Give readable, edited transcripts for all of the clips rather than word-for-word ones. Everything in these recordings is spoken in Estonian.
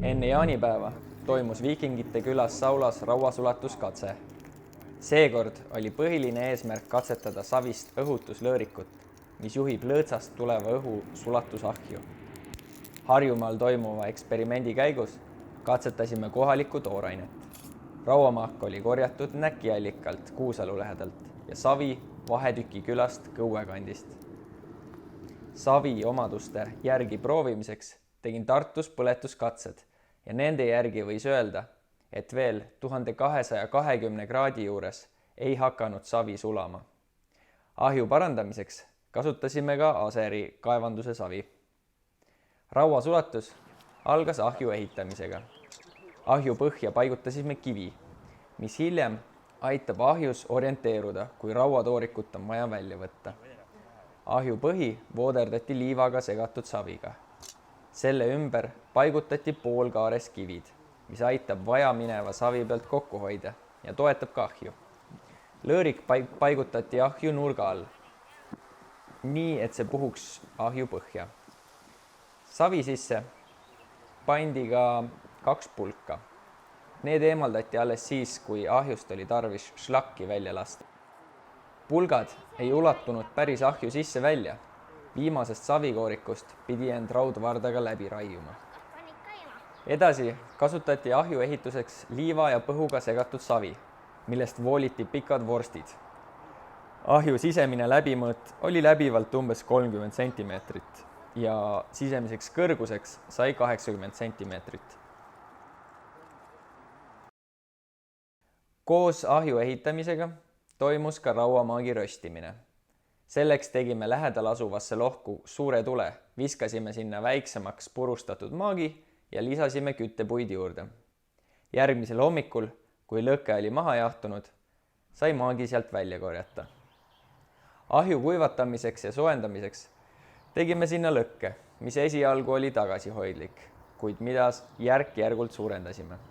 Enne jaanipäeva toimus Viikingite külas Saulas rauasulatuskatse. Seekord oli põhiline eesmärk katsetada savist õhutuslöörikut, mis juhib lõõtsast tuleva õhu sulatusahju. Harjumaal toimuva eksperimendi käigus katsetasime kohalikku toorainet. Rauamaak oli korjatud Näkiallikalt Kuusalu lähedalt ja savi Vahetüki külast Kõue kandist. Savi omaduste järgi proovimiseks tegin Tartus põletuskatsed ja nende järgi võis öelda, et veel 1220 kraadi juures ei hakanud savi sulama. Ahju parandamiseks kasutasime ka Aseri kaevanduse savi. Rauasulatus algas ahju ehitamisega. Ahju põhja paigutasime kivi, mis hiljem aitab ahjus orienteeruda, kui rauatoorikut on vaja välja võtta. Ahju põhi vooderdati liivaga segatud saviga. Selle ümber paigutati poolkaares kivid, mis aitab vajamineva savi pealt kokku hoida ja toetab ka ahju. Lõõrik paigutati ahju nurga all, nii et see puhuks ahju põhja. Savi sisse pandi ka 2 pulka. Need eemaldati alles siis, kui ahjust oli tarvis šlakki välja lasta. Pulgad ei ulatunud päris ahju sisse välja. Viimasest savikoorikust pidi end raudvardaga läbi raiuma. Edasi kasutati ahju ehituseks liiva ja põhuga segatud savi, millest vooliti pikad vorstid. Ahju sisemine läbimõõt oli läbivalt umbes 30 centimeetrit ja sisemiseks kõrguseks sai 80 centimeetrit. Koos ahju ehitamisega toimus ka rauamaagi röstimine. Selleks tegime lähedal asuvasse lohku suure tule, viskasime sinna väiksemaks purustatud maagi ja lisasime küttepuid juurde. Järgmisel hommikul, kui lõke oli maha jahtunud, sai maagi sealt välja korjata. Ahju kuivatamiseks ja soojendamiseks tegime sinna lõkke, mis esialgu oli tagasihoidlik, kuid mida järk-järgult suurendasime.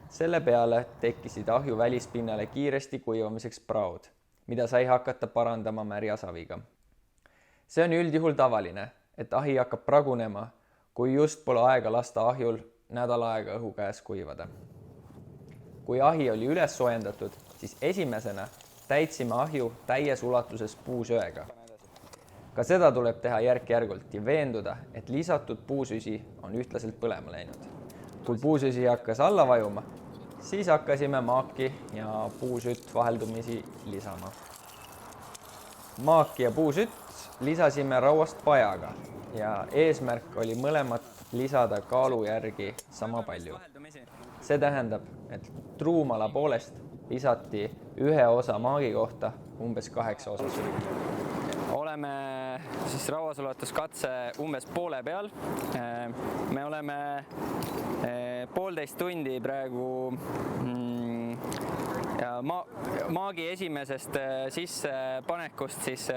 Selle peale tekkisid ahju välispinnale kiiresti kuivamiseks praod, mida sai hakata parandama märja saviga. See on üldjuhul tavaline, et ahi hakkab pragunema, kui just pole aega lasta ahjul nädal aega õhu käes kuivada. Kui ahi oli üles soojendatud, siis esimesena täitsime ahju täies ulatuses puusöega. Ka seda tuleb teha järk-järgult ja veenduda, et lisatud puusüsi on ühtlaselt põlema läinud. Kui puusüsi hakkas alla vajuma, siis hakkasime maaki ja puusütt vaheldumisi lisama. Maaki ja puusütt lisasime rauast pajaga ja eesmärk oli mõlemat lisada kaalu järgi sama palju. See tähendab, et truumala poolest lisati 1 osa maagi kohta umbes 8 osa süüki. Oleme siis rauasulatuskatse umbes poole peal. Me oleme 1,5 tundi praegu maagi esimesest sissepanekust siis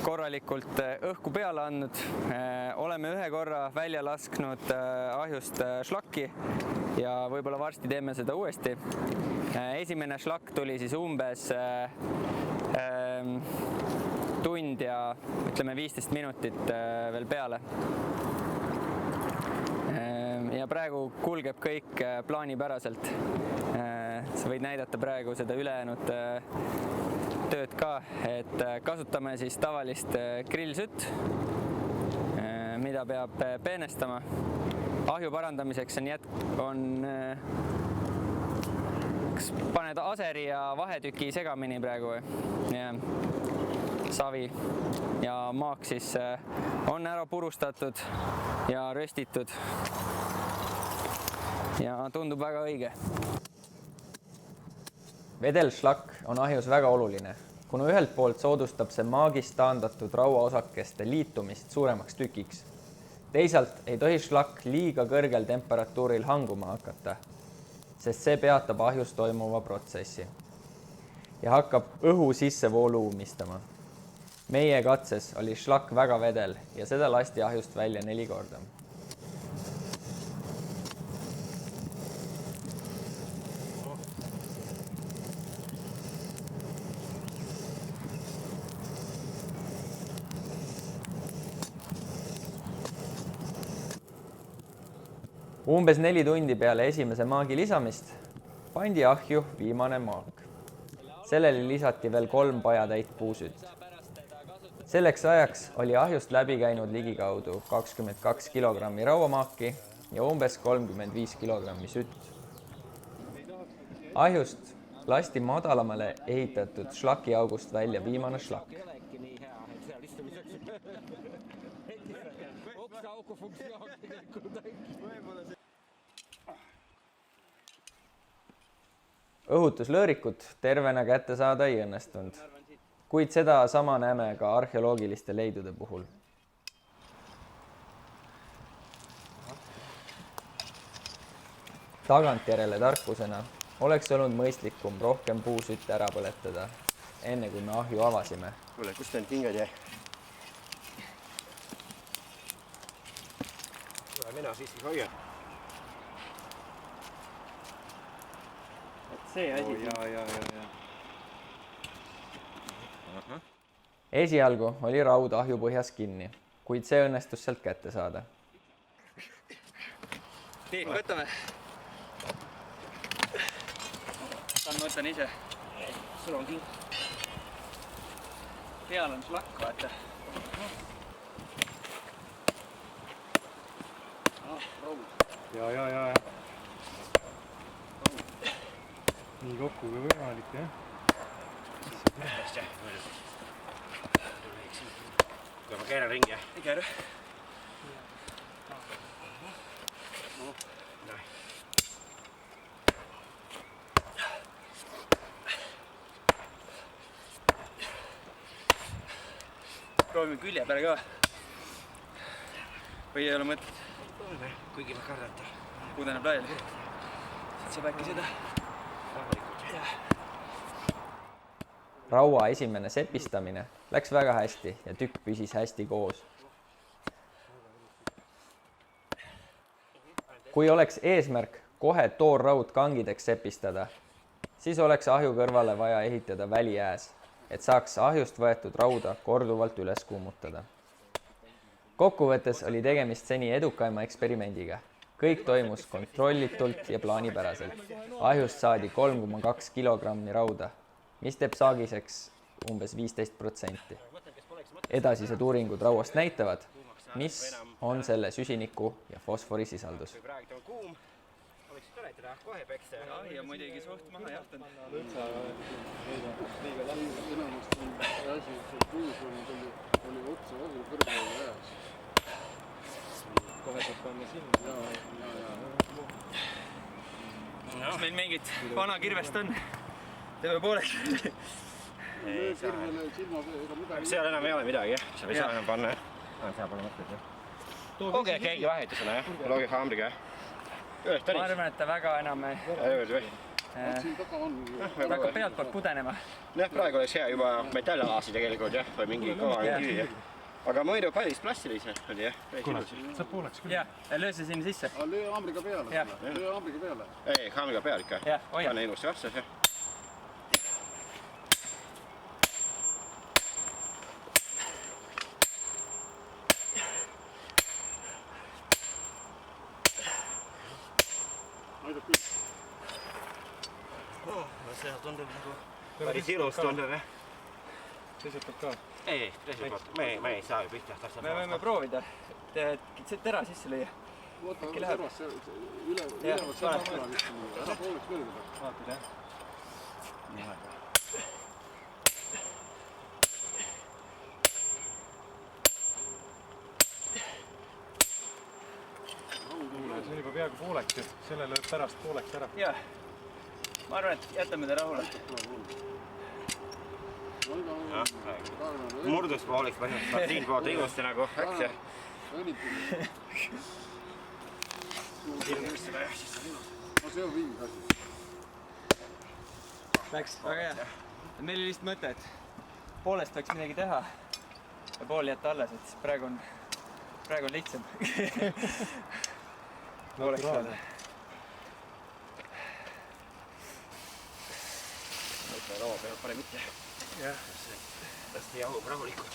korralikult õhku peale andnud. Oleme 1 korra välja lasknud ahjust šlakki ja võib-olla varsti teeme seda uuesti. Esimene šlakk tuli siis umbes tund ja ütleme 15 minutit veel peale. Ja praegu kulgeb kõik plaanipäraselt. Sa võid näidata praegu seda ülejäänud tööd ka, et kasutame siis tavalist grillsütt, mida peab peenestama. Ahju parandamiseks kas paned Aseri ja Vahetüki segamini praegu või? Savi ja maak siis on ära purustatud ja röstitud ja tundub väga õige. Vedelšlakk on ahjus väga oluline, kuna ühelt poolt soodustab see maagist taandatud rauaosakeste liitumist suuremaks tükiks. Teisalt ei tohi šlakk liiga kõrgel temperatuuril hanguma hakata, sest see peatab ahjus toimuva protsessi ja hakkab õhu sissevoolu ummistama. Meie katses oli šlakk väga vedel ja seda lasti ahjust välja 4 korda. Umbes 4 tundi peale esimese maagi lisamist pandi ahju viimane maak. Sellele lisati veel 3 pajatäit puusütt. Selleks ajaks oli ahjust läbi käinud ligikaudu 22 kilogrammi rauamaaki ja umbes 35 kilogrammi sütt. Ahjust lasti madalamale ehitatud šlakiaugust välja viimane šlakk. Õhutuslõõrikut tervena kätte saada ei õnnestunud, kuid seda sama näeme ka arheoloogiliste leidude puhul. Tagantjärele tarkusena oleks olnud mõistlikum rohkem puusütte ära põletada, enne kui me ahju avasime. Kuule, kust need kingad jäi? Mina siiski hoian. See asi. Esialgu oli raud ahju põhjas kinni, kuid see õnnestus sealt kätte saada. Nii, võtame. Ma võtan ise. Sul on king. Peal on šlakk, vaata. Ja. Nii kokku kui võimalik, jah? Kui ma keeran ringi, jah? Ei keera. Proovime külje peale ka. Või ei ole mõtet? Kuigi ma kardan, Pudeneb laiali. Siit saab äkki seda. Raua esimene sepistamine läks väga hästi ja tükk püsis hästi koos. Kui oleks eesmärk kohe toorraud kangideks sepistada, siis oleks ahju kõrvale vaja ehitada väliääs, et saaks ahjust võetud rauda korduvalt üles kuumutada. Kokkuvõttes oli tegemist seni edukaima eksperimendiga. Kõik toimus kontrollitult ja plaanipäraselt. Ahjust saadi 3,2 kilogrammi rauda, mis teeb saagiseks umbes 15%. Edasised uuringud rauast näitavad, mis on selle süsiniku ja fosfori sisaldus. Kui praegu on kuum, oleks tore teda kohe peksta. Ja muidugi suht maha jahtanud. Lõtsa liiga lahti. Enamast on asi, see puus oli otsa ahju kõrvale väes. Kohe saab panna sinna. Kas meil mingit vana kirvest on? Teeme pooleks. Seal enam ei ole midagi, jah? Seal ei saa enam panna, jah? Seal pole mõtted, jah? Ongi keegi vahetusena, jah? Loogi haamriga, jah? Ühest Ma tõnis? arvan, et ta väga enam hakkab pealtpoolt pudenema. Jah, praegu oleks hea juba metallalaasi tegelikult, jah? Või mingi kõva kivi, jah? Aga muidu päris plastilise oli, jah? Saab pooleks küll. Jah, löö see sinna sisse. Löö haamriga peale. Löö haamriga peale. Ei, haamriga peal ikka. Jah, hoia. Pane ilusti vastu, jah? Aidab küll. See tundub nagu päris ilus tundub, jah? Teiselt ka. Ei, teiselt poolt. Me ei saa ju pihta. Me võime proovida. Tera sisse lüüa. Võta Äkki läheb? tervasse ülevat sama ära lihtsalt. Ära pooleks lööda. Vaatad, jah? See on juba peaaegu pooleks ja selle lööb pärast pooleks ära. Jah. Ma arvan, et jätame ta rahule. Murdus pooleks põhjustab siin poolt ilusti nagu äks, jah? See on vinge asi. Läks, väga hea. Meil oli lihtsalt mõte, et poolest võiks midagi teha ja pool jätta alles, et praegu on lihtsam. Pooleks saada. Võtame laua peal parem mitte. Jah. Las ta jahub rahulikult.